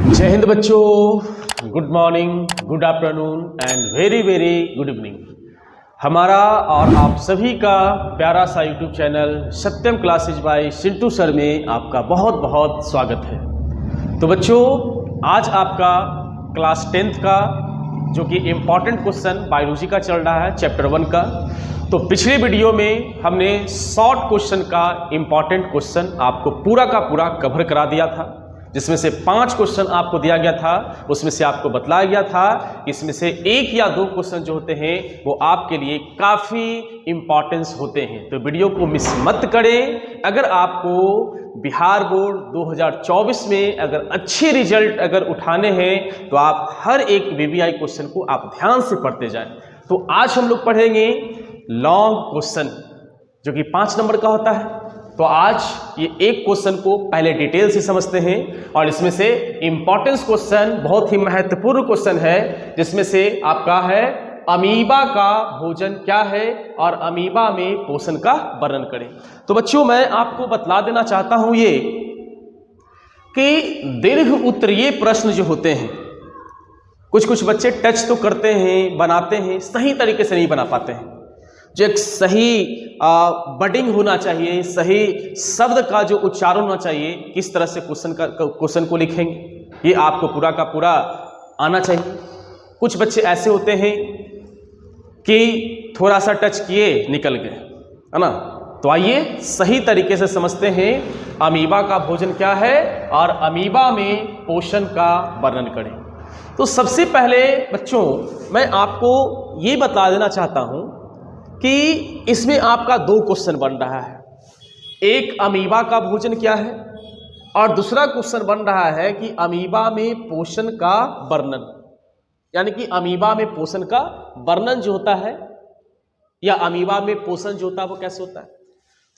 जय हिंद बच्चों, good morning, good afternoon and very very good evening. हमारा और आप सभी का प्यारा सा यूट्यूब चैनल सत्यम क्लासेज बाय चिंटू सर में आपका बहुत बहुत स्वागत है। तो बच्चों, आज आपका क्लास 10th का जो कि इम्पॉर्टेंट क्वेश्चन बायोलॉजी का चल रहा है, चैप्टर 1 का। तो पिछले वीडियो में हमने शॉर्ट क्वेश्चन का इम्पॉर्टेंट क्वेश्चन आपको पूरा का पूरा कवर करा दिया था, जिसमें से 5 क्वेश्चन आपको दिया गया था। उसमें से आपको बतलाया गया था कि इसमें से 1 या 2 क्वेश्चन जो होते हैं वो आपके लिए काफ़ी इम्पॉर्टेंस होते हैं। तो वीडियो को मिस मत करें। अगर आपको बिहार बोर्ड 2024 में अगर अच्छे रिजल्ट अगर उठाने हैं तो आप हर एक वीवीआई क्वेश्चन को आप ध्यान से पढ़ते जाएं। तो आज हम लोग पढ़ेंगे लॉन्ग क्वेश्चन जो कि 5 नंबर का होता है। तो आज ये एक क्वेश्चन को पहले डिटेल से समझते हैं और इसमें से इंपॉर्टेंस क्वेश्चन बहुत ही महत्वपूर्ण क्वेश्चन है, जिसमें से आपका है अमीबा का भोजन क्या है और अमीबा में पोषण का वर्णन करें। तो बच्चों, मैं आपको बतला देना चाहता हूं ये कि दीर्घ उत्तरीय प्रश्न जो होते हैं, कुछ कुछ बच्चे टच तो करते हैं, बनाते हैं, सही तरीके से नहीं बना पाते हैं। जो एक सही बडिंग होना चाहिए, सही शब्द का जो उच्चारण होना चाहिए, किस तरह से क्वेश्चन को लिखेंगे ये आपको पूरा का पूरा आना चाहिए। कुछ बच्चे ऐसे होते हैं कि थोड़ा सा टच किए निकल गए, है ना। तो आइए सही तरीके से समझते हैं अमीबा का भोजन क्या है और अमीबा में पोषण का वर्णन करें। तो सबसे पहले बच्चों, मैं आपको ये बता देना चाहता हूं कि इसमें आपका 2 क्वेश्चन बन रहा है। एक अमीबा का भोजन क्या है और दूसरा क्वेश्चन बन रहा है कि अमीबा में पोषण का वर्णन, यानी कि अमीबा में पोषण का वर्णन जो होता है या अमीबा में पोषण जो होता है वो कैसे होता है।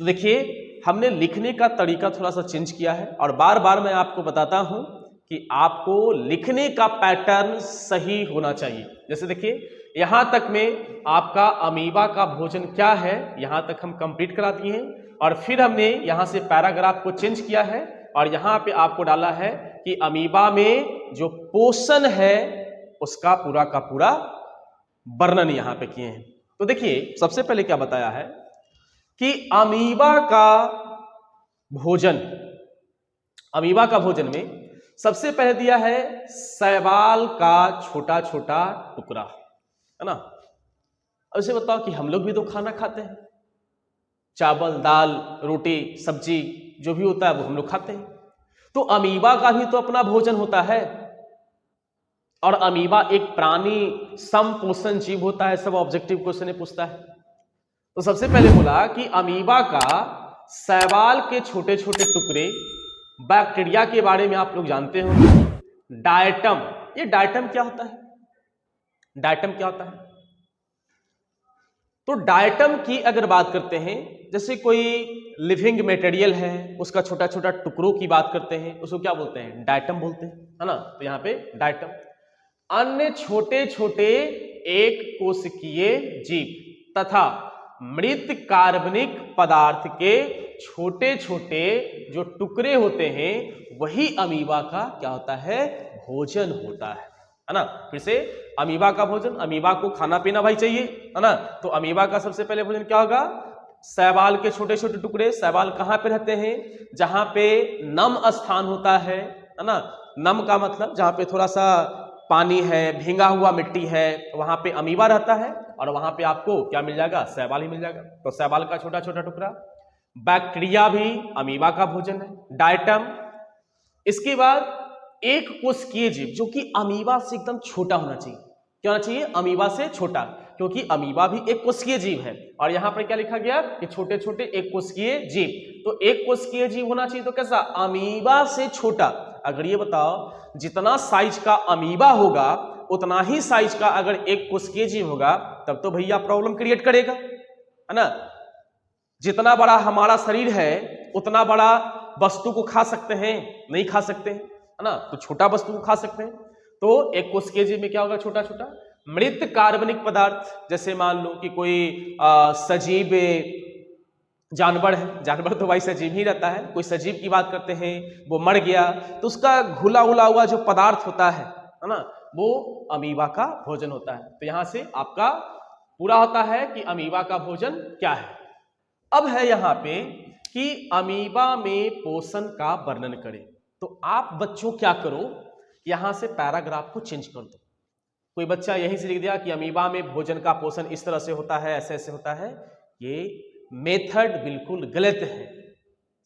तो देखिए, हमने लिखने का तरीका थोड़ा सा चेंज किया है और बार बार मैं आपको बताता हूं कि आपको लिखने का पैटर्न सही होना चाहिए। जैसे देखिए, यहां तक में आपका अमीबा का भोजन क्या है यहां तक हम कंप्लीट करा दिए हैं और फिर हमने यहां से पैराग्राफ को चेंज किया है और यहां पे आपको डाला है कि अमीबा में जो पोषण है उसका पूरा का पूरा वर्णन यहां पे किए हैं। तो देखिए, सबसे पहले क्या बताया है कि अमीबा का भोजन, अमीबा का भोजन में सबसे पहले दिया है शैवाल का छोटा छोटा टुकड़ा, है ना। अब इसे बताओ कि हम लोग भी तो खाना खाते हैं, चावल, दाल, रोटी, सब्जी जो भी होता है वो हम लोग खाते हैं। तो अमीबा का भी तो अपना भोजन होता है और अमीबा एक प्राणी समपोषण जीव होता है। सब ऑब्जेक्टिव क्वेश्चन ने पूछता है। तो सबसे पहले बोला कि अमीबा का शैवाल के छोटे छोटे टुकड़े, बैक्टीरिया के बारे में आप लोग जानते हो, डायटम। ये डायटम क्या होता है? डायटम क्या होता है? तो डायटम की अगर बात करते हैं, जैसे कोई लिविंग मटेरियल है उसका छोटा छोटा टुकड़ों की बात करते हैं, उसको क्या बोलते हैं? डायटम बोलते हैं, है ना। तो यहां पे डायटम। अन्य छोटे छोटे एक कोशिकीय जीव तथा मृत कार्बनिक पदार्थ के छोटे छोटे जो टुकड़े होते हैं वही अमीबा का क्या होता है? भोजन होता है ना। फिर से, अमीबा का भोजन, अमीबा को खाना पीना भाई चाहिए, है ना। तो अमीबा का सबसे पहले भोजन क्या होगा? शैवाल के छोटे छोटे टुकड़े। शैवाल कहां पे रहते हैं? जहां पे नम स्थान होता है ना। नम का मतलब जहां पे थोड़ा सा पानी है, भींगा हुआ मिट्टी है, वहां पे अमीबा रहता है और वहां पे आपको क्या मिल जाएगा? शैवाल ही मिल जाएगा। तो शैवाल का छोटा छोटा टुकड़ा। बैक्टीरिया भी अमीबा का भोजन है, डायटम। इसके बाद एक कोशिकीय जीव जो कि अमीबा से एकदम छोटा होना चाहिए। क्या होना चाहिए? अमीबा से छोटा, क्योंकि अमीबा भी एक कोशिकीय जीव है। और यहां पर क्या लिखा गया कि छोटे छोटे एक कोशिकीय जीव। तो एक कोशिकीय जीव होना चाहिए, तो कैसा? अमीबा से छोटा। अगर ये बताओ, जितना साइज का अमीबा होगा उतना ही साइज का अगर एक कोशिकीय जीव होगा, तब तो भैया प्रॉब्लम क्रिएट करेगा, है ना। जितना बड़ा हमारा शरीर है उतना बड़ा वस्तु को खा सकते हैं? नहीं खा सकते हैं, है ना। तो छोटा वस्तु को खा सकते हैं। तो एक कोशिकीय जीव में क्या होगा? छोटा छोटा। मृत कार्बनिक पदार्थ, जैसे मान लो कि कोई सजीव जानवर है, जानवर तो भाई सजीव ही रहता है, कोई सजीव की बात करते हैं, वो मर गया तो उसका घुला उला हुआ जो पदार्थ होता है ना, वो अमीबा का भोजन होता है। तो यहां से आपका पूरा होता है कि अमीबा का भोजन क्या है। अब है यहां पे कि अमीबा में पोषण का वर्णन करें। तो आप बच्चों क्या करो, यहां से पैराग्राफ को चेंज कर दो। कोई बच्चा यहीं से लिख दिया कि अमीबा में भोजन का पोषण इस तरह से होता है, ऐसे ऐसे होता है, ये मेथड बिल्कुल गलत है।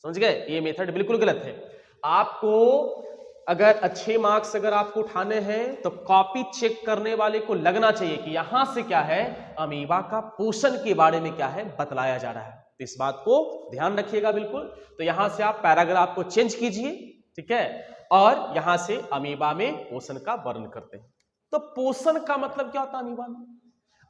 समझ गए, ये मेथड बिल्कुल गलत है। आपको अगर अच्छे मार्क्स अगर आपको उठाने हैं तो कॉपी चेक करने वाले को लगना चाहिए कि यहां से क्या है, अमीबा का पोषण के बारे में क्या है बतलाया जा रहा है। तो इस बात को ध्यान रखिएगा बिल्कुल। तो यहां से आप पैराग्राफ को चेंज कीजिए, ठीक है, और यहां से अमीबा में पोषण का वर्णन करते हैं। तो पोषण का मतलब क्या होता है अमीबा में?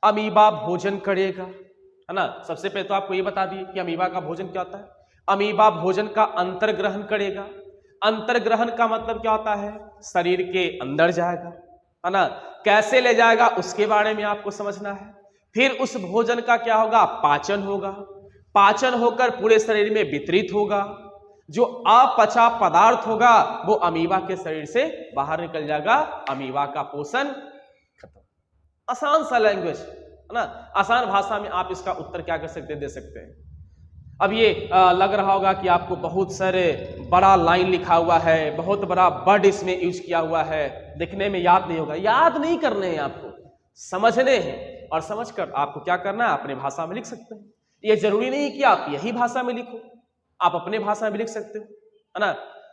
अमीबा भोजन करेगा, है ना। सबसे पहले तो आपको ये बता दिए कि अमीबा का भोजन क्या होता है। अमीबा भोजन का अंतर्ग्रहण करेगा। अंतर्ग्रहण का मतलब क्या होता है, शरीर के अंदर जाएगा, है ना। कैसे ले जाएगा उसके बारे में आपको समझना है। फिर उस भोजन का क्या होगा, पाचन होगा। पाचन होकर पूरे शरीर में वितरित होगा। जो अपचा पदार्थ होगा वो अमीबा के शरीर से बाहर निकल जाएगा। अमीबा का पोषण खत्म। आसान सा लैंग्वेज है ना, आसान भाषा में आप इसका उत्तर क्या कर सकते हैं, दे सकते हैं। अब ये लग रहा होगा कि आपको बहुत सारे बड़ा लाइन लिखा हुआ है, बहुत बड़ा वर्ड इसमें यूज किया हुआ है, दिखने में याद नहीं होगा। याद नहीं करने हैं, आपको समझने हैं, और समझकर आपको क्या करना है, अपने भाषा में लिख सकते हैं। ये जरूरी नहीं कि आप यही भाषा में लिखो, आप अपने भाषा में लिख सकते हो, है ना,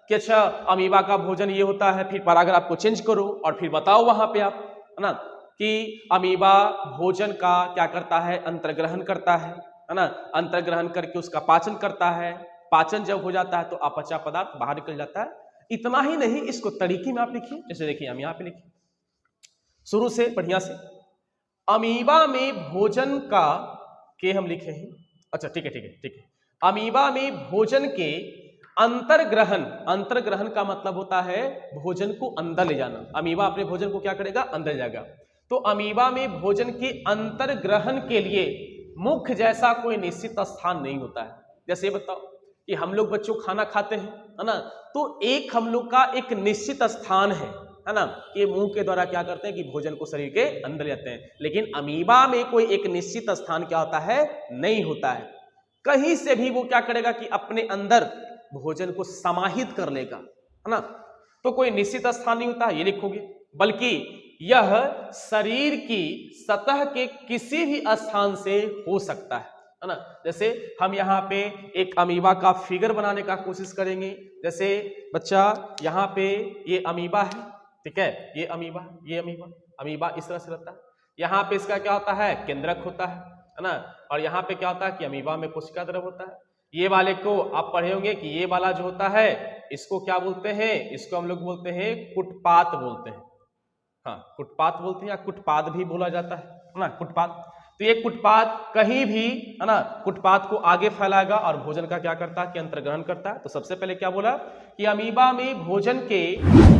कि अच्छा अमीबा का भोजन ये होता है, फिर पैराग्राफ को चेंज करो और फिर बताओ वहां पे आप, है ना, कि अमीबा भोजन का क्या करता है, अंतर्ग्रहण करता है ना। अंतर्ग्रहण करके उसका पाचन करता है। पाचन जब हो जाता है तो अपचा पदार्थ बाहर निकल जाता है। इतना ही नहीं, इसको तरीके में आप लिखिए। जैसे देखिए हम यहाँ पे लिखिए शुरू से बढ़िया से, अमीबा में भोजन का के हम लिखे हैं। अच्छा ठीक है ठीक है ठीक है। अमीबा में भोजन के अंतर्ग्रहण, अंतर्ग्रहण का मतलब होता है भोजन को अंदर ले जाना। अमीबा अपने भोजन को क्या करेगा, अंदर जाएगा। तो अमीबा में भोजन के अंतर्ग्रहण के लिए मुख जैसा कोई निश्चित स्थान नहीं होता है। जैसे बताओ कि हम लोग बच्चों खाना खाते हैं, है ना, तो एक हम लोग का एक निश्चित स्थान है ना, ये मुंह के द्वारा क्या करते हैं कि भोजन को शरीर के अंदर जाते हैं। लेकिन अमीबा में कोई एक निश्चित स्थान क्या होता है, नहीं होता है। कहीं से भी वो क्या करेगा कि अपने अंदर भोजन को समाहित कर लेगा, है ना। तो कोई निश्चित स्थान नहीं होता, ये लिखोगे, बल्कि यह शरीर की सतह के किसी भी स्थान से हो सकता है ना। जैसे हम यहाँ पे एक अमीबा का फिगर बनाने का कोशिश करेंगे। जैसे बच्चा यहाँ पे ये अमीबा है, ठीक है, ये अमीबा, ये अमीबा, अमीबा इस तरह से रहता है। यहाँ पे इसका क्या होता है, केंद्रक होता है ना। और यहाँ पे क्या होता है कि अमीबा में कोशिका द्रव होता है। ये वाले को आप पढ़े होंगे कि ये वाला जो होता है इसको क्या बोलते हैं, इसको हम लोग बोलते हैं कुटपात बोलते हैं। हाँ, कुटपात बोलते हैं या कुटपाद भी बोला जाता है ना, कुटपात। तो ये कुटपात कहीं भी, है ना, कुटपात को आगे फैलाएगा और भोजन का क्या करता है कि अंतर्ग्रहण करता है। तो सबसे पहले क्या बोला कि अमीबा में भोजन के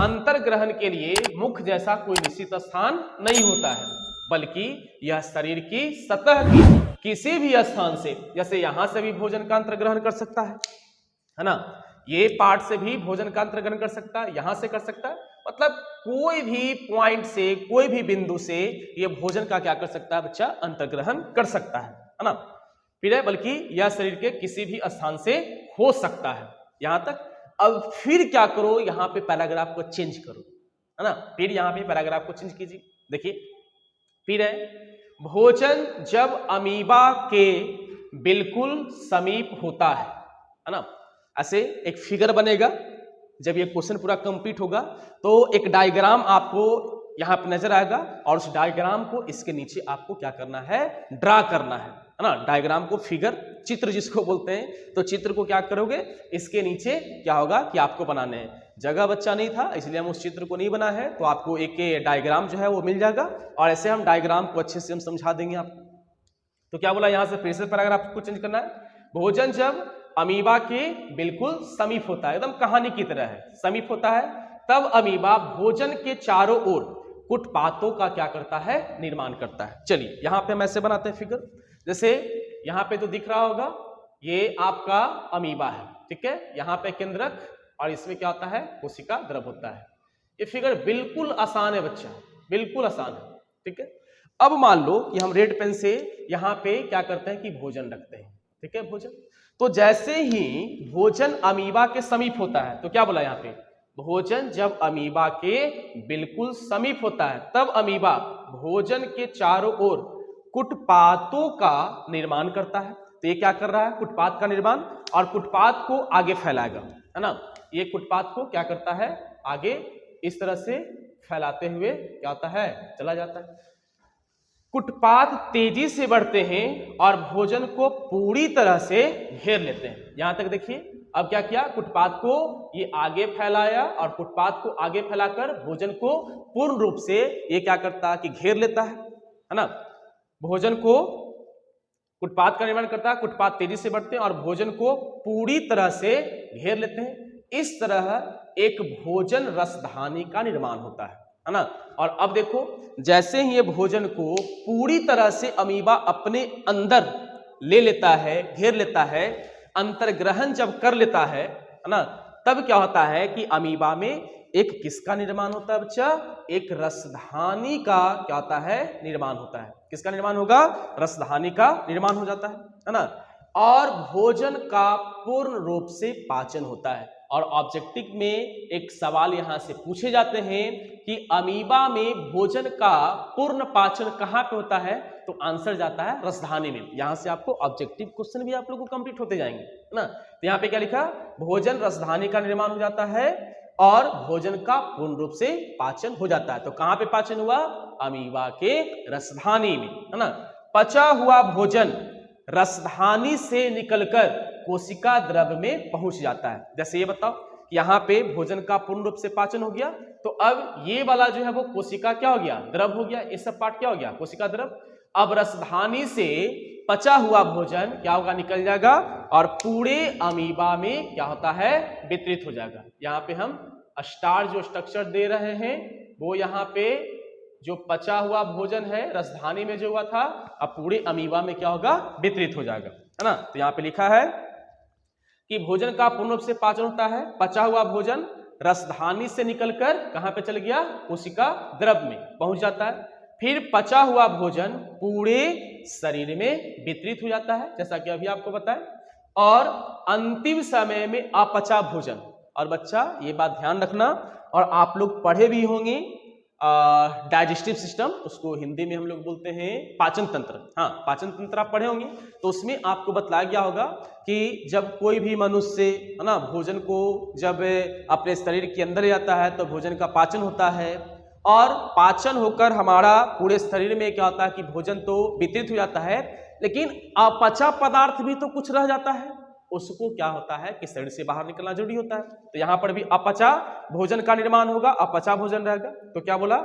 अंतर्ग्रहण के लिए मुख जैसा कोई निश्चित स्थान नहीं होता है, बल्कि यह शरीर की सतह की किसी भी स्थान से, जैसे यहां से भी भोजन का अंतर्ग्रहण कर सकता है ना, ये पार्ट से भी भोजन का अंतर्ग्रहण कर सकता है, यहां से कर सकता है, मतलब कोई भी पॉइंट से, कोई भी बिंदु से ये भोजन का क्या कर सकता है बच्चा, अंतर्ग्रहण कर सकता है ना। फिर है बल्कि यह शरीर के किसी भी स्थान से हो सकता है, यहां तक। अब फिर क्या करो, यहां पे पैराग्राफ को चेंज करो, है ना। फिर यहां पे पैराग्राफ को चेंज कीजिए। देखिए फिर है, भोजन जब अमीबा के बिल्कुल समीप होता है ना। ऐसे एक फिगर बनेगा। जब ये क्वेश्चन पूरा कंप्लीट होगा तो एक डायग्राम आपको यहां पर नजर आएगा, और उस डायग्राम को इसके नीचे आपको क्या करना है, ड्रा करना है ना। डायग्राम को, फिगर, चित्र जिसको बोलते हैं, तो चित्र को क्या करोगे, इसके नीचे क्या होगा कि आपको बनाने हैं। जगह बच्चा नहीं था इसलिए हम उस चित्र को नहीं बना है, तो आपको एक डायग्राम जो है वो मिल जाएगा, और ऐसे हम डायग्राम को अच्छे से हम समझा देंगे आपको। तो क्या बोला, यहां से फिर से पैराग्राफ को चेंज करना है। भोजन जब अमीबा के बिल्कुल समीप होता है, एकदम कहानी की तरह है, समीप होता है, तब अमीबा भोजन के चारों ओर कुटपातों का क्या करता है, निर्माण करता है। चलिए यहां पे हम ऐसे बनाते हैं फिगर। जैसे यहां पे तो दिख रहा होगा, ये आपका अमीबा है, ठीक है। यहाँ पे केंद्रक और इसमें क्या होता है, कोशिका द्रव होता है। ये फिगर बिल्कुल आसान है बच्चा, बिल्कुल आसान है, ठीक है। अब मान लो कि हम रेड पेन से यहाँ पे क्या करते हैं कि भोजन रखते हैं, ठीक है, भोजन। तो जैसे ही भोजन अमीबा के समीप होता है, तो क्या बोला यहाँ पे, भोजन जब अमीबा के बिल्कुल समीप होता है तब अमीबा भोजन के चारों ओर कुटपातों का निर्माण करता है। तो ये क्या कर रहा है, कुटपात का निर्माण, और कुटपात को आगे फैलाएगा, है ना। ये कुटपात को क्या करता है, आगे इस तरह से फैलाते हुए क्या होता है, चला जाता है। कुटपात तेजी से बढ़ते हैं और भोजन को पूरी तरह से घेर लेते हैं। यहां तक देखिए, अब क्या किया, कुटपात को ये आगे फैलाया और कुटपात को आगे फैलाकर भोजन को पूर्ण रूप से ये क्या करता है कि घेर लेता है ना। भोजन को कुटपात का निर्माण करता है, कुटपात तेजी से बढ़ते हैं और भोजन को पूरी तरह से घेर लेते हैं। इस तरह एक भोजन रसधानी का निर्माण होता है ना। और अब देखो, जैसे ही ये भोजन को पूरी तरह से अमीबा अपने अंदर ले लेता है, घेर लेता है, अंतर्ग्रहण जब कर लेता है ना, तब क्या होता है कि अमीबा में एक किसका निर्माण होता है बच्चा, एक रसधानी का क्या होता है, निर्माण होता है। किसका निर्माण होगा, रसधानी का निर्माण हो जाता है ना। और भोजन का पूर्ण रूप से पाचन होता है। और ऑब्जेक्टिव में एक सवाल यहां से पूछे जाते हैं कि अमीबा में भोजन का पूर्ण पाचन कहां पे होता है, तो आंसर जाता है रसधानी में। यहां से आपको ऑब्जेक्टिव क्वेश्चन भी आप लोगों को कंप्लीट होते जाएंगे, है ना। तो यहां पे क्या लिखा, भोजन रसधानी का निर्माण हो जाता है और भोजन का पूर्ण रूप से पाचन हो जाता है। तो कहां पे पाचन हुआ, अमीबा के रसधानी में, है ना। पचा हुआ भोजन रसधानी से निकलकर कोशिका द्रव में पहुंच जाता है। जैसे ये बताओ कि यहाँ पे भोजन का पूर्ण रूप से पाचन हो गया, तो अब ये वाला जो है वो कोशिका क्या हो गया, द्रव हो गया। ये सब पार्ट क्या हो गया, कोशिका द्रव। अब रसधानी से पचा हुआ भोजन क्या होगा, निकल जाएगा और पूरे अमीबा में क्या होता है, वितरित हो जाएगा। यहाँ पे हम स्टार जो स्ट्रक्चर दे रहे हैं वो यहाँ पे जो पचा हुआ भोजन है रसधानी में जो हुआ था, अब पूरे अमीबा में क्या होगा, वितरित हो जाएगा, है ना। तो यहाँ पे लिखा है कि भोजन का पूर्ण रूप से पाचन होता है, पचा हुआ भोजन रसधानी से निकलकर कहां पे चल गया, कोशिका द्रव में पहुंच जाता है। फिर पचा हुआ भोजन पूरे शरीर में वितरित हो जाता है, जैसा कि अभी आपको बताया। और अंतिम समय में अपचा भोजन, और बच्चा ये बात ध्यान रखना, और आप लोग पढ़े भी होंगे डाइजेस्टिव सिस्टम, उसको हिंदी में हम लोग बोलते हैं पाचन तंत्र। हाँ, पाचन तंत्र आप पढ़े होंगे, तो उसमें आपको बताया गया होगा कि जब कोई भी मनुष्य, है ना, भोजन को जब अपने शरीर के अंदर जाता है तो भोजन का पाचन होता है, और पाचन होकर हमारा पूरे शरीर में क्या होता है कि भोजन तो वितरित हो जाता है, लेकिन अपचा पदार्थ भी तो कुछ रह जाता है, उसको क्या होता है कि शरीर से बाहर निकलना जरूरी होता है। तो यहां पर भी अपचा भोजन का निर्माण होगा, अपचा भोजन रहेगा। तो क्या बोला,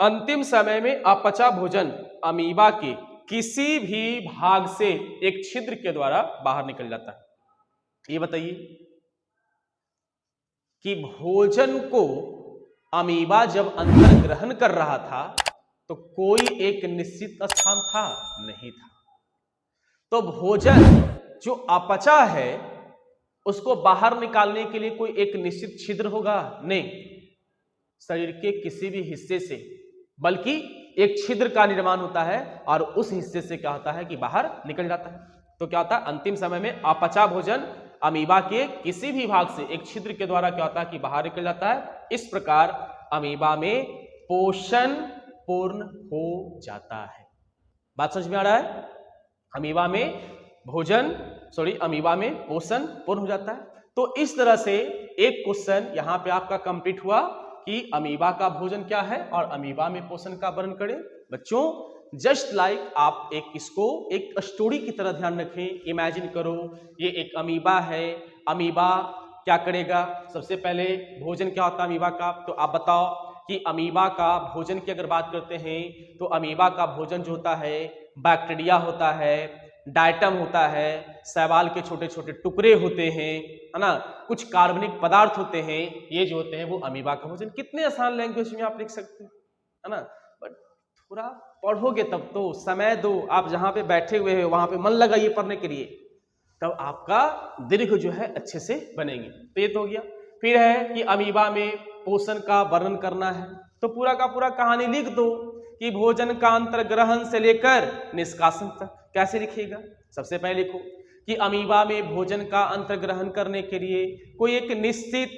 अंतिम समय में अपचा भोजन अमीबा के किसी भी भाग से एक छिद्र के द्वारा बाहर निकल जाता है। ये बताइए कि भोजन को अमीबा जब अंदर ग्रहण कर रहा था तो कोई एक निश्चित स्थान था, नहीं था। तो भोजन जो अपचा है उसको बाहर निकालने के लिए कोई एक निश्चित छिद्र होगा, नहीं, शरीर के किसी भी हिस्से से, बल्कि एक छिद्र का निर्माण होता है और उस हिस्से से क्या होता है कि बाहर निकल जाता है। तो क्या होता है, अंतिम समय में अपचा भोजन अमीबा के किसी भी भाग से एक छिद्र के द्वारा क्या होता है कि बाहर निकल जाता है। इस प्रकार अमीबा में पोषण पूर्ण हो जाता है। बात समझ में आ रहा है, अमीबा में अमीबा में पोषण पूर्ण हो जाता है। तो इस तरह से एक क्वेश्चन यहां पे आपका कंप्लीट हुआ कि अमीबा का भोजन क्या है और अमीबा में पोषण का वर्णन करें। बच्चों जस्ट लाइक आप इसको एक स्टोरी की तरह ध्यान रखें। इमेजिन करो ये एक अमीबा है, अमीबा क्या करेगा, सबसे पहले भोजन क्या होता है अमीबा का, तो आप बताओ कि अमीबा का भोजन की अगर बात करते हैं तो अमीबा का भोजन जो होता है बैक्टीरिया होता है, डायटम होता है, शैवाल के छोटे छोटे टुकड़े होते हैं, है ना, कुछ कार्बनिक पदार्थ होते हैं, ये जो होते हैं वो अमीबा का भोजन। कितने आसान लैंग्वेज में आप लिख सकते हैं, है ना, बट थोड़ा पढ़ोगे तब तो, समय दो, आप जहां पे बैठे हुए हो वहां पे मन लगाइए पढ़ने के लिए, तब आपका दीर्घ जो है अच्छे से बनेंगे। तो ये तो हो गया। फिर है कि अमीबा में पोषण का वर्णन करना है, तो पूरा का पूरा कहानी लिख दो कि भोजन का अंतर्ग्रहण से लेकर निष्कासन तक। कैसे लिखिएगा? सबसे पहले लिखो कि अमीबा में भोजन का अंतर्ग्रहण करने के लिए कोई एक निश्चित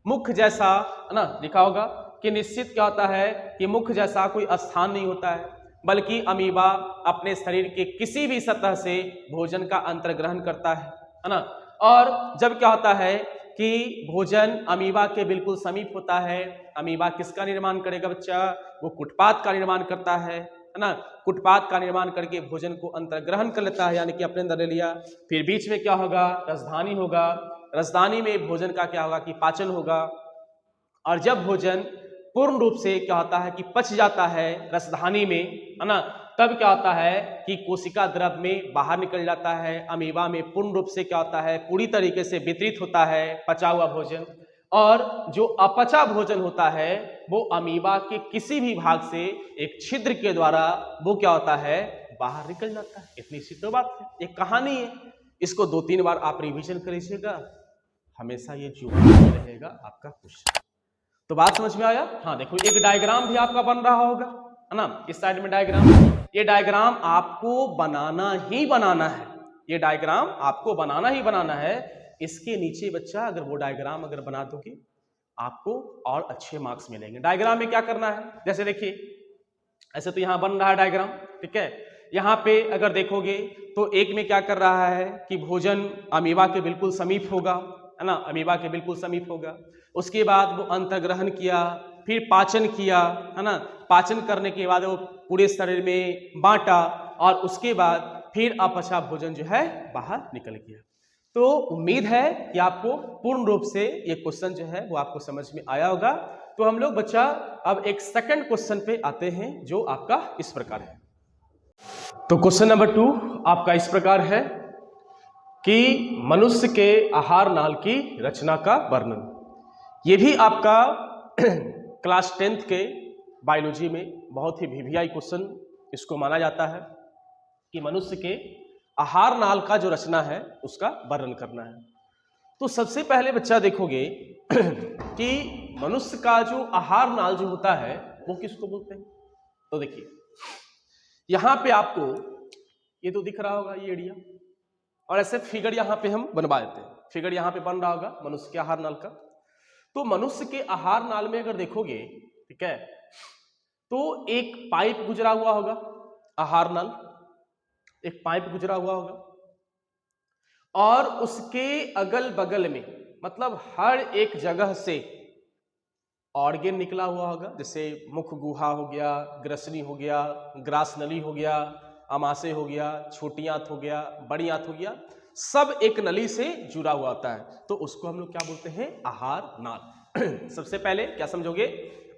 मुख जैसा, है ना, लिखा होगा कि निश्चित क्या होता है कि मुख जैसा कोई स्थान नहीं होता है, बल्कि अमीबा अपने शरीर के किसी भी सतह से भोजन का अंतर्ग्रहण करता है ना। और जब क्या होता है कि भोजन अमीबा के बिल्कुल समीप होता है, अमीबा किसका निर्माण करेगा बच्चा? वो कुटपाद का निर्माण करता है ना। कुटपाद का निर्माण करके भोजन को अंतर्ग्रहण कर लेता है, यानी कि अपने अंदर ले लिया। फिर बीच में क्या होगा? रसधानी होगा। रसधानी में भोजन का क्या होगा कि पाचन होगा। और जब भोजन पूर्ण रूप से क्या होता है कि पच जाता है रसधानी में, है ना, तब क्या होता है कि कोशिका द्रव में बाहर निकल जाता है। अमीबा में पूर्ण रूप से क्या होता है, पूरी तरीके से वितरित होता है पचा हुआ भोजन। और जो अपचा भोजन होता है वो अमीबा के किसी भी भाग से एक छिद्र के द्वारा वो क्या होता है, बाहर निकल जाता है। इतनी सी तो बात है, एक कहानी है। इसको 2-3 बार आप रिवीजन करिएगा, हमेशा ये जुड़ा रहेगा आपका क्वेश्चन। तो बात समझ में आया? हाँ, देखो एक डायग्राम भी आपका बन रहा होगा, है ना, इस साइड में डायग्राम। ये डायग्राम आपको बनाना ही बनाना है, ये डायग्राम आपको बनाना ही बनाना है। इसके नीचे बच्चा अगर वो डायग्राम अगर बना दोगे आपको और अच्छे मार्क्स मिलेंगे। डायग्राम में क्या करना है, जैसे देखिए ऐसे तो यहाँ बन रहा है डायग्राम, ठीक है। यहाँ पे अगर देखोगे तो एक में क्या कर रहा है कि भोजन अमीबा के बिल्कुल समीप होगा, है ना, अमीबा के बिल्कुल समीप होगा। उसके बाद वो अंतर्ग्रहण किया, फिर पाचन किया, है ना, पाचन करने के बाद वो पूरे शरीर में बांटा और उसके बाद फिर अपचा भोजन जो है बाहर निकल गया। तो उम्मीद है कि आपको पूर्ण रूप से ये क्वेश्चन जो है वो आपको समझ में आया होगा। तो हम लोग बच्चा अब एक सेकंड क्वेश्चन पे आते हैं जो आपका इस प्रकार है। तो क्वेश्चन नंबर 2 आपका इस प्रकार है कि मनुष्य के आहार नाल की रचना का वर्णन। ये भी आपका क्लास 10th के बायोलॉजी में बहुत ही वीवीआई क्वेश्चन इसको माना जाता है कि मनुष्य के आहार नाल का जो रचना है उसका वर्णन करना है। तो सबसे पहले बच्चा देखोगे कि मनुष्य का जो आहार नाल जो होता है वो किसको बोलते हैं। तो देखिए यहां पे आपको ये तो दिख रहा होगा ये एरिया, और ऐसे फिगर यहां पे हम बनवा देते हैं। फिगर यहां पे बन रहा होगा मनुष्य के आहार नाल का। तो मनुष्य के आहार नाल में अगर देखोगे, ठीक है, तो एक पाइप गुजरा हुआ होगा, आहार नाल एक पाइप गुजरा हुआ होगा, और उसके अगल बगल में मतलब हर एक जगह से ऑर्गेन निकला हुआ होगा, जैसे मुख गुहा हो गया, ग्रसनी हो गया, ग्रास नली हो गया, अमाशय हो गया, छोटी आंत हो गया, बड़ी आंत हो गया, सब एक नली से जुड़ा हुआ होता है। तो उसको हम लोग क्या बोलते हैं, आहार नाल। सबसे पहले क्या समझोगे,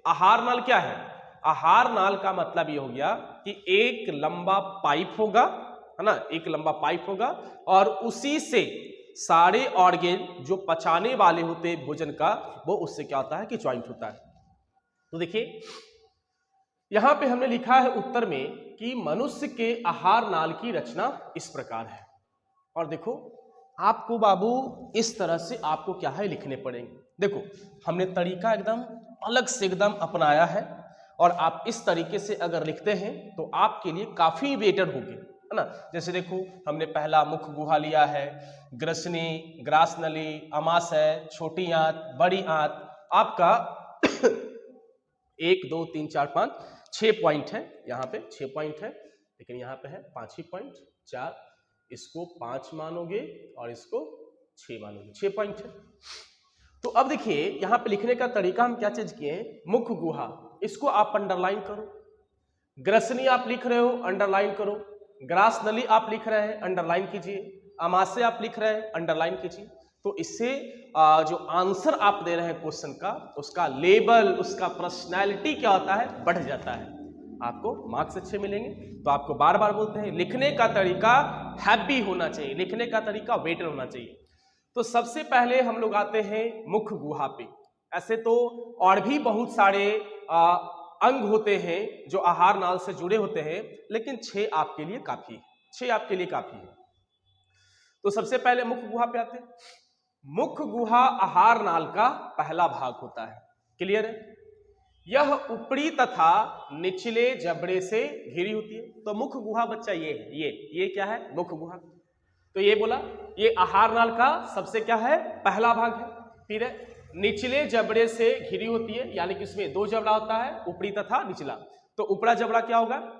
आहार नाल क्या है? आहार नाल का मतलब ये हो गया कि एक लंबा पाइप होगा, है ना, एक लंबा पाइप होगा और उसी से सारे ऑर्गेन जो पचाने वाले होते हैं भोजन का वो उससे क्या होता है कि ज्वाइंट होता है। तो देखिए यहां पे हमने लिखा है उत्तर में कि मनुष्य के आहार नाल की रचना इस प्रकार है। और देखो आपको बाबू इस तरह से आपको क्या है लिखने पड़ेंगे। देखो हमने तरीका एकदम अलग से एकदम अपनाया है, और आप इस तरीके से अगर लिखते हैं तो आपके लिए काफी बेटर होगी, है ना। जैसे देखो हमने पहला मुख गुहा लिया है, ग्रसनी, ग्रास नली, अमाशय, छोटी आंत, बड़ी आंत, आपका 1 2 3 4 5 6 पॉइंट है, यहाँ पे 6 पॉइंट है, लेकिन यहाँ पे है 5 ही पॉइंट, 4, इसको 5 मानोगे और इसको 6 मानोगे, 6 पॉइंट है। तो अब देखिए यहाँ पे लिखने का तरीका हम क्या चीज किए, मुख गुहा इसको आप अंडरलाइन करो, ग्रसनी आप लिख रहे हो अंडरलाइन करो, ग्रास नली आप लिख रहे हैं अंडरलाइन कीजिए, अमाशय आप लिख रहे हैं अंडरलाइन कीजिए। तो इससे जो आंसर आप दे रहे हैं क्वेश्चन का, उसका लेवल, उसका पर्सनैलिटी क्या होता है, बढ़ जाता है, आपको मार्क्स अच्छे मिलेंगे। तो आपको बार बार बोलते हैं लिखने का तरीका हैवी होना चाहिए, लिखने का तरीका वेटर होना चाहिए। तो सबसे पहले हम लोग आते हैं मुख गुहा पे। ऐसे तो और भी बहुत सारे अंग होते हैं जो आहार नाल से जुड़े होते हैं, लेकिन 6 आपके लिए काफी है, 6 आपके लिए काफी है। तो सबसे पहले मुख्य गुहा पे आते हैं। मुख्य गुहा आहार नाल का पहला भाग होता है। क्लियर है? यह ऊपरी तथा निचले जबड़े से घिरी होती है। तो मुख्य गुहा बच्चा ये है, ये क्या है? मुख्य गुहा। तो ये बोला ये आहार नाल का सबसे क्या है? पहला भाग है। फिर है निचले जबड़े से घिरी होती है, यानी कि इसमें दो जबड़ा होता है, ऊपरी तथा निचला। तो ऊपरा जबड़ा क्या होगा?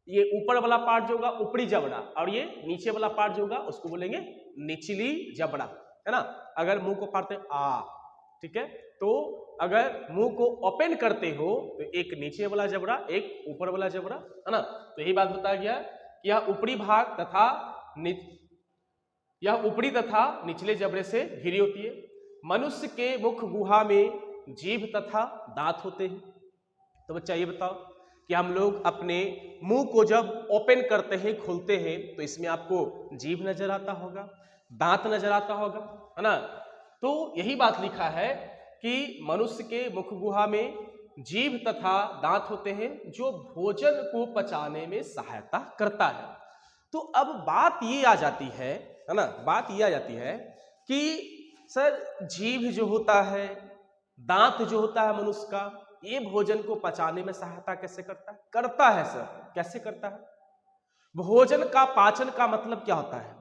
ये ऊपर वाला पार्ट जो होगा ऊपरी जबड़ा, और ये नीचे वाला पार्ट जो होगा उसको बोलेंगे निचली जबड़ा, है ना। अगर मुंह को फाड़ते ठीक है, तो अगर मुंह को ओपन करते हो तो एक नीचे वाला जबड़ा, एक ऊपर वाला जबड़ा, है ना। तो यही बात बताया गया कि यह ऊपरी भाग तथा यह ऊपरी तथा निचले जबड़े से घिरी होती है। मनुष्य के मुख गुहा में जीभ तथा दांत होते हैं। तो बच्चा ये बताओ कि हम लोग अपने मुंह को जब ओपन करते हैं, खोलते हैं, तो इसमें आपको जीभ नजर आता होगा, दांत नजर आता होगा, है ना। तो यही बात लिखा है कि मनुष्य के मुख गुहा में जीभ तथा दांत होते हैं जो भोजन को पचाने में सहायता करता है। तो अब बात ये आ जाती है ना, बात ये आ जाती है कि सर जीभ जो होता है, दांत जो होता है मनुष्य का, ये भोजन को पचाने में सहायता कैसे करता है? करता है सर, कैसे करता है? भोजन का पाचन का मतलब क्या होता है?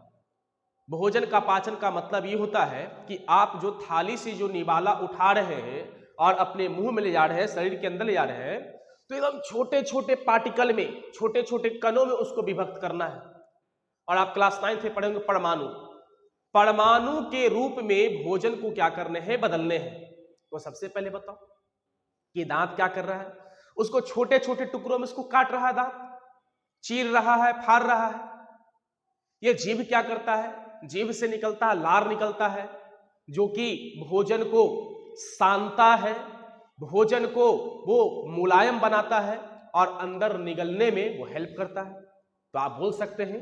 भोजन का पाचन का मतलब ये होता है कि आप जो थाली से जो निवाला उठा रहे हैं और अपने मुंह में ले जा रहे हैं, शरीर के अंदर ले जा रहे हैं, तो एकदम छोटे छोटे पार्टिकल में, छोटे छोटे कणों में उसको विभक्त करना है। और आप क्लास 9 में पढ़ेंगे परमाणु, परमाणु के रूप में भोजन को क्या करने हैं? बदलने हैं। तो सबसे पहले बताओ कि दांत क्या कर रहा है? उसको छोटे छोटे टुकड़ों में उसको काट रहा है, दांत चीर रहा है, फाड़ रहा है। ये जीभ क्या करता है? जीभ से निकलता है लार निकलता है, जो कि भोजन को सानता है, भोजन को वो मुलायम बनाता है और अंदर निगलने में वो हेल्प करता है। तो आप बोल सकते हैं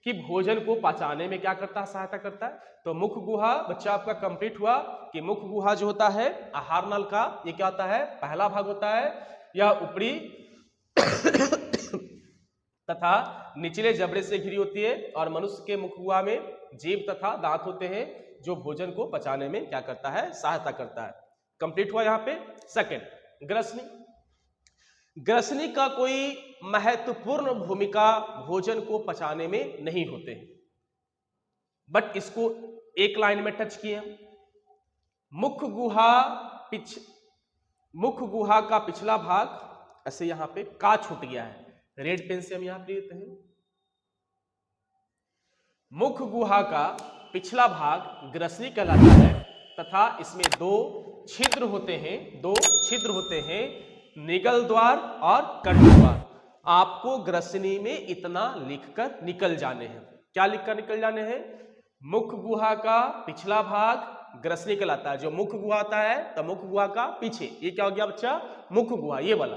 कि भोजन को पचाने में क्या करता है? सहायता करता है। तो मुख्य गुहा बच्चा आपका कंप्लीट हुआ कि मुख्य गुहा जो होता है आहार नल का, ये क्या होता है? पहला भाग होता है। यह ऊपरी तथा निचले जबड़े से घिरी होती है और मनुष्य के मुख गुहा में जीभ तथा दांत होते हैं जो भोजन को पचाने में क्या करता है? सहायता करता है। कंप्लीट हुआ यहां पे। सेकंड, ग्रसनी। ग्रसनी का कोई महत्वपूर्ण भूमिका भोजन को पचाने में नहीं होते हैं, बट इसको एक लाइन में टच किए। मुख्य गुहा का पिछला भाग ऐसे यहां पे का छूट गया है, रेड पेन से हम यहां पे लेते हैं। मुख्य गुहा का पिछला भाग ग्रसनी कहलाता है तथा इसमें दो छिद्र होते हैं, निगल द्वार और कंठ द्वार। आपको ग्रसनी में इतना लिखकर निकल जाने हैं। क्या लिखकर निकल जाने हैं? मुख्य गुहा का पिछला भाग ग्रसनी कहलाता है। जो मुख्य गुहा आता है तो मुख्य गुहा का पीछे, ये क्या हो गया बच्चा? मुख्य गुहा, ये वाला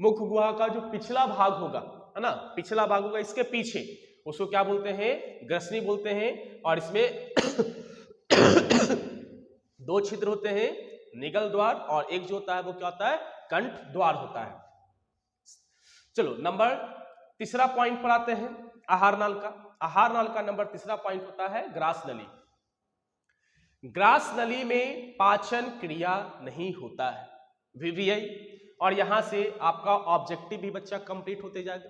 मुख्य गुहा का जो पिछला भाग होगा, है ना, पिछला भाग होगा इसके पीछे, उसको क्या बोलते हैं? ग्रसनी बोलते हैं। और इसमें दो छिद्र होते हैं, निगल द्वार, और एक जो होता है वो क्या होता है? कंठ द्वार होता है। चलो नंबर तीसरा पॉइंट पर आते हैं, आहार नाल का। आहार नाल का नंबर तीसरा पॉइंट होता है ग्रास नली। ग्रास नली में पाचन क्रिया नहीं होता है, वीवीआई। और यहां से आपका ऑब्जेक्टिव भी बच्चा कंप्लीट होते जाएगा,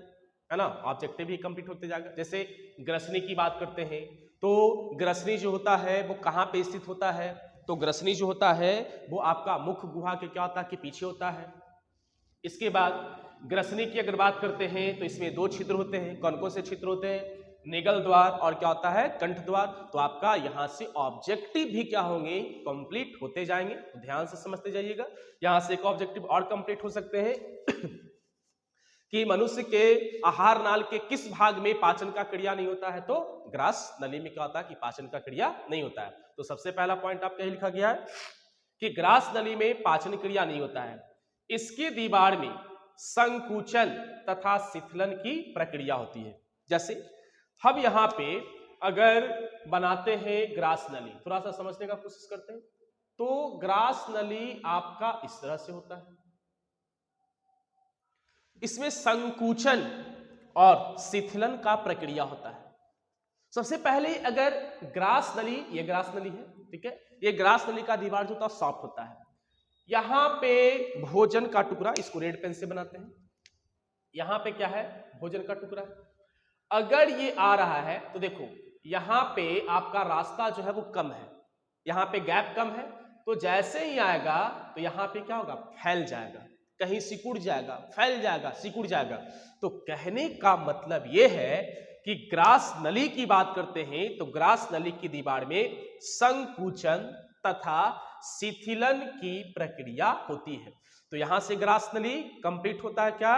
है ना, ऑब्जेक्टिव भी कंप्लीट होते जाएगा। जैसे ग्रसनी की बात करते हैं तो ग्रसनी जो होता है वो कहां पे स्थित होता है? तो ग्रसनी जो होता है वो आपका मुख्य गुहा के क्या होता है? कि पीछे होता है। इसके बाद ग्रसनी की अगर बात करते हैं तो इसमें दो छिद्र होते हैं। कौन कौन से छिद्र होते हैं? निगल द्वार और क्या होता है? कंठ द्वार। तो आपका यहां से ऑब्जेक्टिव भी क्या होंगे? कंप्लीट होते जाएंगे। तो ध्यान से समझते जाइएगा। यहां से एक ऑब्जेक्टिव और कंप्लीट हो सकते हैं कि मनुष्य के आहार नाल के किस भाग में पाचन का क्रिया नहीं होता है? तो ग्रास नली में क्या होता है? कि पाचन का क्रिया नहीं होता है। तो सबसे पहला पॉइंट आपका लिखा गया है कि ग्रास नली में पाचन क्रिया नहीं होता है। इसकी दीवार में संकुचन तथा शिथिलन की प्रक्रिया होती है। जैसे हम यहां पे अगर बनाते हैं ग्रास नली, थोड़ा सा समझने का कोशिश करते हैं, तो ग्रास नली आपका इस तरह से होता है। इसमें संकुचन और शिथिलन का प्रक्रिया होता है। सबसे पहले अगर ग्रास नली, ये ग्रास नली है, ठीक है, ये ग्रास नली का दीवार जो होता है सॉफ्ट होता है। यहां पे भोजन का टुकड़ा, इसको रेड पेन से बनाते हैं, यहां पे क्या है, भोजन का टुकड़ा। अगर ये आ रहा है तो देखो यहां पे आपका रास्ता जो है वो कम है, यहां पे गैप कम है, तो जैसे ही आएगा तो यहां पे क्या होगा, फैल जाएगा, कहीं सिकुड़ जाएगा, फैल जाएगा, सिकुड़ जाएगा। तो कहने का मतलब ये है कि ग्रास नली की बात करते हैं तो ग्रास नली की दीवार में संकुचन तथा शिथिलन की प्रक्रिया होती है। तो यहां से ग्रास नली कंप्लीट होता है क्या,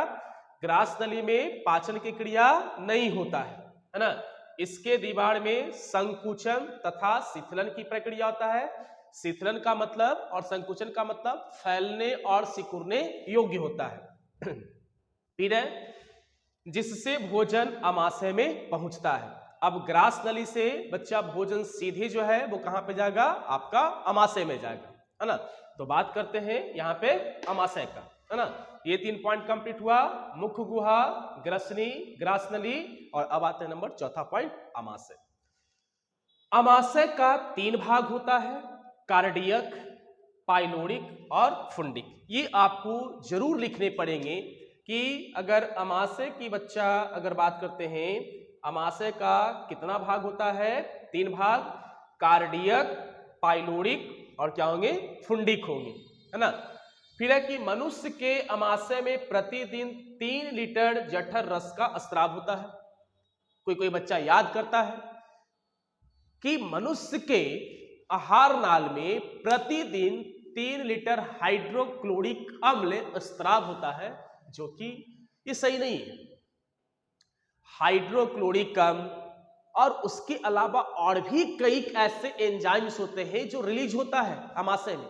ग्रास नली में पाचन की क्रिया नहीं होता है ना, इसके दीवार में संकुचन तथा शिथिलन की प्रक्रिया होता है। शिथिलन का मतलब और संकुचन का मतलब फैलने और सिकुड़ने योग्य होता है। फिर है जिससे भोजन आमाशय में पहुंचता है। अब ग्रास नली से बच्चा भोजन सीधे जो है वो कहां पे जाएगा, आपका आमाशय में जाएगा, है ना। तो बात करते हैं यहां पे आमाशय का, है ना। ये 3 पॉइंट कंप्लीट हुआ, मुख्य गुहा, ग्रसनी, ग्रास नली, और अब आते हैं नंबर चौथा पॉइंट, आमाशय। आमाशय का 3 भाग होता है, कार्डियक, पाइलोरिक और फुंडिक। ये आपको जरूर लिखने पड़ेंगे कि अगर आमाशय की बच्चा अगर बात करते हैं, आमाशय का कितना भाग होता है, 3 भाग, कार्डियक, पाइलोरिक और क्या होंगे, फुंडिक होंगे, है ना। फिर है कि मनुष्य के आमाशय में प्रतिदिन 3 लीटर जठर रस का स्राव होता है। कोई कोई बच्चा याद करता है कि मनुष्य के आहार नाल में प्रतिदिन 3 लीटर हाइड्रोक्लोरिक अम्ल स्राव होता है, जो कि ये सही नहीं है। हाइड्रोक्लोरिक अम्ल और उसके अलावा और भी कई ऐसे एंजाइम्स होते हैं जो रिलीज होता है आमाशय में,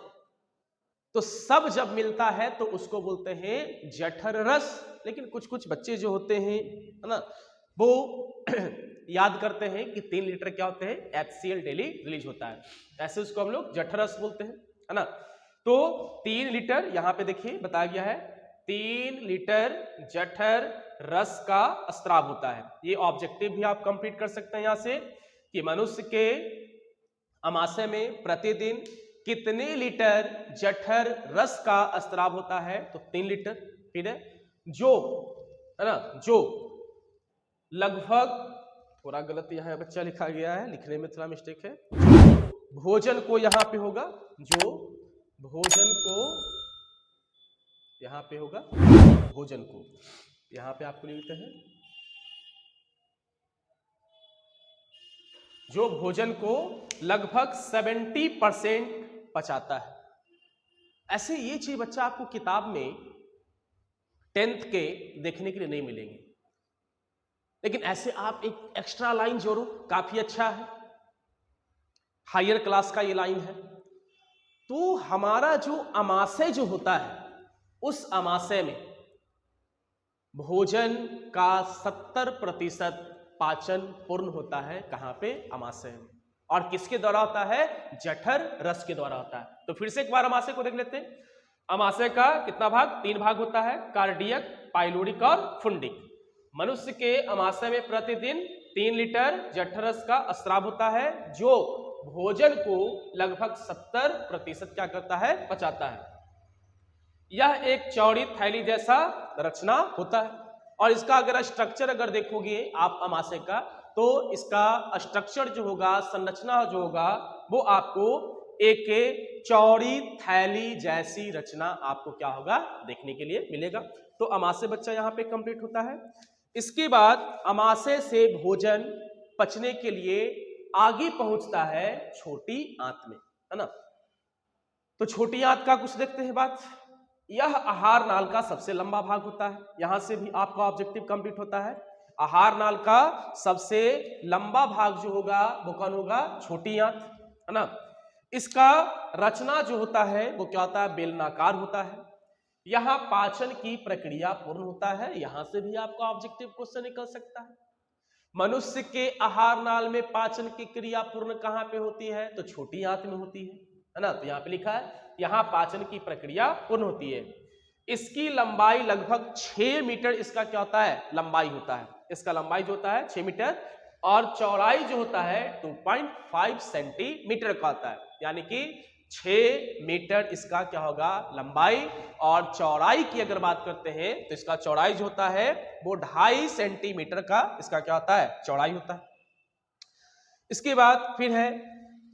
तो सब जब मिलता है तो उसको बोलते हैं जठर रस। लेकिन कुछ कुछ बच्चे जो होते हैं, है ना, वो याद करते हैं कि 3 लीटर क्या होते हैं, HCl डेली रिलीज होता है, ऐसे उसको हम लोग जठर रस बोलते हैं, है ना। तो 3 लीटर यहां पे देखिए बताया गया है, 3 लीटर जठर रस का स्राव होता है। ये ऑब्जेक्टिव भी आप कंप्लीट कर सकते हैं यहां से कि मनुष्य के आमाशय में प्रतिदिन कितने लीटर जठर रस का स्राव होता है, तो 3 लीटर। फिर है जो, है ना, जो लगभग, थोड़ा गलत यहां बच्चा लिखा गया है, लिखने में थोड़ा मिस्टेक है, भोजन को यहां पे होगा, जो भोजन को यहां पे होगा, भोजन को यहां पे आपको लिखते हैं, जो भोजन को लगभग 70% पचाता है। ऐसे ये चीज बच्चा आपको किताब में 10th के देखने के लिए नहीं मिलेंगे, लेकिन ऐसे आप एक एक्स्ट्रा लाइन जोड़ो, काफी अच्छा है, हायर क्लास का ये लाइन है। तो हमारा जो आमाशय जो होता है, उस आमाशय में भोजन का 70% पाचन पूर्ण होता है, कहां पे, आमाशय में। और किसके द्वारा होता है, जठर रस के द्वारा होता है। तो फिर से एक बार आमाशय को देख लेते हैं। आमाशय का कितना भाग, 3 भाग होता है, कार्डियक, पाइलोरिक और फुंडिक। मनुष्य के आमाशय में प्रतिदिन 3 लीटर जठर रस का स्राव होता है, जो भोजन को लगभग 70% क्या करता है, पचाता है। यह एक चौड़ी थैली जैसा रचना होता है, और इसका अगर स्ट्रक्चर अगर देखोगे आप आमाशय का, तो इसका स्ट्रक्चर जो होगा, संरचना जो होगा, वो आपको एक चौड़ी थैली जैसी रचना आपको क्या होगा, देखने के लिए मिलेगा। तो आमाशय बच्चा यहाँ पे कंप्लीट होता है। इसके बाद आमाशय से भोजन पचने के लिए आगे पहुंचता है छोटी आंत में, है ना। तो छोटी आंत का कुछ देखते हैं बात। यह आहार नाल का सबसे लंबा भाग होता है, यहां से भी आपका ऑब्जेक्टिव कंप्लीट होता है। आहार नाल का सबसे लंबा भाग जो होगा वो कौन होगा, छोटी आंत, है ना। इसका रचना जो होता है वो क्या होता है, बेलनाकार होता है। यहां पाचन की प्रक्रिया पूर्ण होता है, यहां से भी आपका ऑब्जेक्टिव क्वेश्चन निकल सकता है। मनुष्य के आहार नाल में पाचन की क्रिया पूर्ण कहां पे होती है, तो छोटी आंत में होती है ना। तो यहां पे लिखा है, यहां पाचन की प्रक्रिया पूर्ण होती है। इसकी लंबाई लगभग 6 मीटर इसका क्या होता है, लंबाई होता है। इसका लंबाई जो होता है 6 मीटर, और चौड़ाई जो होता है 2.5 सेंटीमीटर का होता है, यानी कि 6 मीटर इसका क्या होगा लंबाई। और चौड़ाई की अगर बात करते हैं तो इसका चौड़ाई जो होता है वो 2.5 सेंटीमीटर का इसका क्या होता है चौड़ाई होता है। इसके बाद फिर है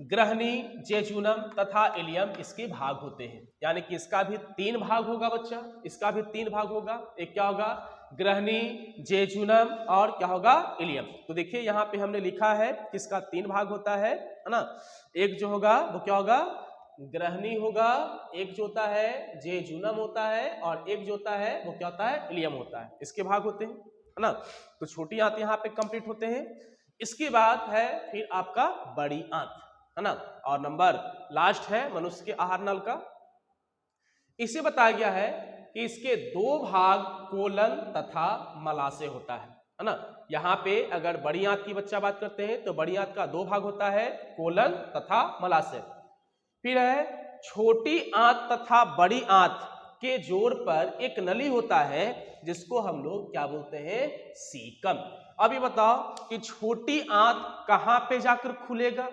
ग्रहणी, जेजुनम तथा इलियम इसके भाग होते हैं, यानी कि इसका भी 3 भाग होगा बच्चा, इसका भी 3 भाग होगा। एक क्या होगा ग्रहणी, जेजुनम और क्या होगा इलियम। तो देखिए यहाँ पे हमने लिखा है कि इसका 3 भाग होता है ना। एक जो होगा वो क्या होगा ग्रहणी होगा, एक जो होता है जेजुनम होता है और एक जो होता है वो क्या होता है इलियम होता है। इसके भाग होते हैं है ना। तो छोटी आंत यहाँ पे कंप्लीट होते हैं। इसके बाद है फिर आपका बड़ी आंत है ना। और नंबर लास्ट है मनुष्य के आहार नल का। इसे बताया गया है कि इसके 2 भाग कोलन तथा मलाशय होता है ना। यहाँ पे अगर बड़ी आंत की बच्चा बात करते हैं तो बड़ी आंत का 2 भाग होता है कोलन तथा मलाशय। फिर है छोटी आंत तथा बड़ी आंत के जोड़ पर एक नली होता है जिसको हम लोग क्या बोलते हैं सीकम। अभी बताओ कि छोटी आंत कहां पे जाकर खुलेगा,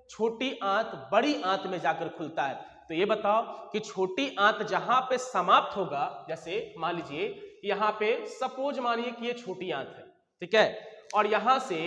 छोटी आंत बड़ी आंत में जाकर खुलता है। तो ये बताओ कि छोटी आंत जहां पे समाप्त होगा, जैसे मान लीजिए यहाँ पे सपोज मानिए कि ये छोटी आंत है, ठीक है, और यहां से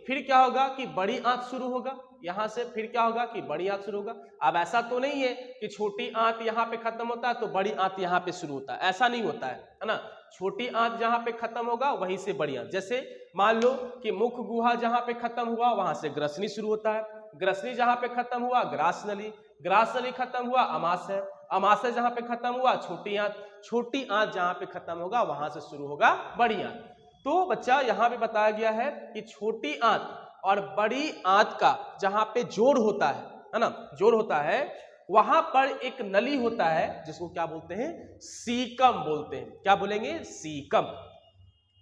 फिर क्या होगा कि बड़ी आंत शुरू होगा, यहां से फिर क्या होगा कि बड़ी आंत शुरू होगा। अब ऐसा तो नहीं है कि छोटी आंत यहाँ पे खत्म होता है तो बड़ी आंत यहाँ पे शुरू होता है, ऐसा नहीं होता है ना। छोटी आंत जहां पे खत्म होगा वहीं से बड़ी आंत, जैसे मान लो कि मुख गुहा जहां पे खत्म हुआ वहां से ग्रसनी शुरू होता है, ग्रसनी जहां पे खत्म हुआ ग्रास नली, ग्रास नली खत्म हुआ अमाशय, अमाशय जहां पे खत्म हुआ छोटी आंत, छोटी आंत जहां पे खत्म होगा वहां से शुरू होगा बड़ी आंत। तो बच्चा यहाँ पे बताया गया है कि छोटी आंत और बड़ी आंत का जहां पे जोड़ होता है ना, जोड़ होता है, वहां पर एक नली होता है जिसको क्या बोलते हैं सीकम बोलते हैं। क्या बोलेंगे सीकम।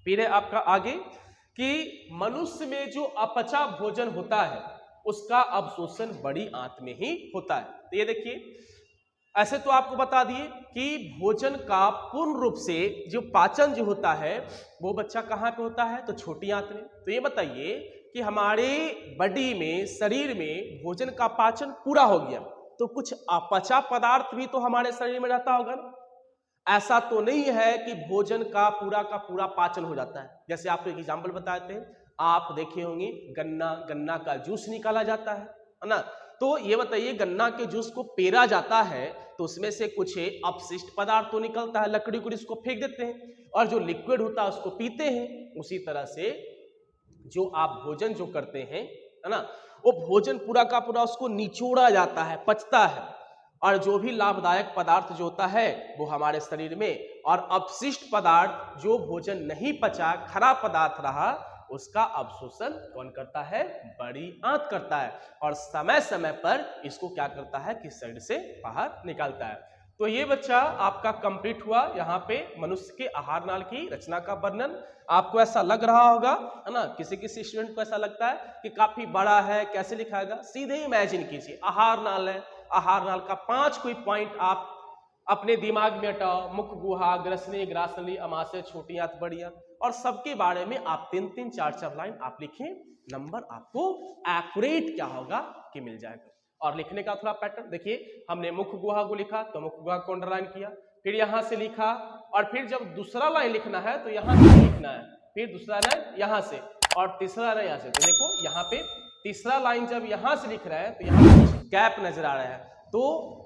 फिर है आपका आगे कि मनुष्य में जो अपचा भोजन होता है उसका अवशोषण बड़ी आंत में ही होता है। तो ये देखिए ऐसे तो आपको बता दिए कि भोजन का पूर्ण रूप से जो पाचन जो होता है वो बच्चा कहाँ पे होता है तो छोटी आंत में। तो ये बताइए कि हमारे बॉडी में शरीर में भोजन का पाचन पूरा हो गया तो कुछ अपचा पदार्थ भी तो हमारे शरीर में रहता होगा ना। ऐसा तो नहीं है कि भोजन का पूरा पाचन हो जाता है। जैसे आपको एक एग्जाम्पल बताते हैं, आप देखे होंगे गन्ना का जूस निकाला जाता है ना। तो ये बताइए गन्ना के जूस को पेरा जाता है तो उसमें से कुछ अपशिष्ट पदार्थ तो निकलता है, लकड़ी को इसको फेंक देते हैं और जो लिक्विड होता है उसको पीते हैं। उसी तरह से जो आप भोजन जो करते हैं है ना, वो भोजन पूरा का पूरा उसको निचोड़ा जाता है, पचता है, और जो भी लाभदायक पदार्थ जो होता है वो हमारे शरीर में, और अपशिष्ट पदार्थ जो भोजन नहीं पचा खराब पदार्थ रहा उसका अवशोषण कौन करता है बड़ी आंत करता है, और समय समय पर इसको क्या करता है कि शरीर से बाहर निकालता है। तो ये बच्चा आपका कंप्लीट हुआ यहाँ पे मनुष्य के आहार नाल की रचना का वर्णन। आपको ऐसा लग रहा होगा है ना, किसी स्टूडेंट को ऐसा लगता है कि काफी बड़ा है, कैसे लिखाएगा, सीधे इमेजिन कीजिए आहार नाल है, आहार नाल का 5 कोई पॉइंट आप अपने दिमाग में हटाओ, मुख गुहा, ग्रसनी, ग्रासनली, अमाशय, छोटी आंत, बड़ी आंत, और सबके बारे में आप 3-3, 4-4 लाइन आप लिखें, नंबर आपको एक्यूरेट क्या होगा कि मिल जाएगा। और लिखने का थोड़ा पैटर्न देखिए, हमने मुख गुहा को लिखा तो मुख गुहा को अंडरलाइन किया, फिर यहां से लिखा, और फिर जब दूसरा लाइन लिखना है तो यहां से लिखना है, फिर दूसरा लाइन यहां से, और तीसरा लाइन यहां से। तो देखो यहाँ पे तीसरा लाइन जब यहां से लिख रहे हैं तो यहाँ पे गैप नजर आ रहा है, तो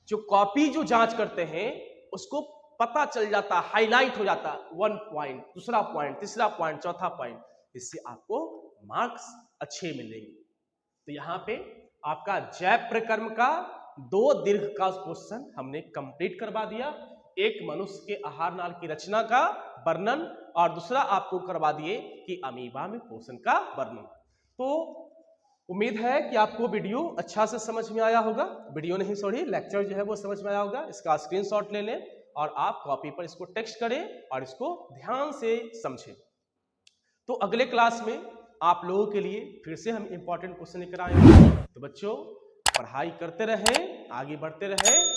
जो कॉपी जो जांच करते हैं उसको पता चल जाता, हाईलाइट हो जाता, 1 पॉइंट, दूसरा पॉइंट, तीसरा पॉइंट, चौथा पॉइंट, इससे आपको मार्क्स अच्छे मिलेंगे। तो यहाँ पे आपका जैव प्रकर्म का 2 दीर्घ का क्वेश्चन हमने कंप्लीट करवा दिया। एक मनुष्य के आहार नाल की रचना का वर्णन, और दूसरा आपको करवा दिए कि अमीबा में पोषण का वर्णन। तो उम्मीद है कि आपको वीडियो अच्छा से समझ में आया होगा, वीडियो नहीं सॉरी लेक्चर जो है वो समझ में आया होगा। इसका स्क्रीनशॉट ले लें और आप कॉपी पर इसको टेक्स्ट करें और इसको ध्यान से समझें। तो अगले क्लास में आप लोगों के लिए फिर से हम इंपॉर्टेंट क्वेश्चन लेकर आएंगे। तो बच्चों पढ़ाई करते रहें, आगे बढ़ते रहें।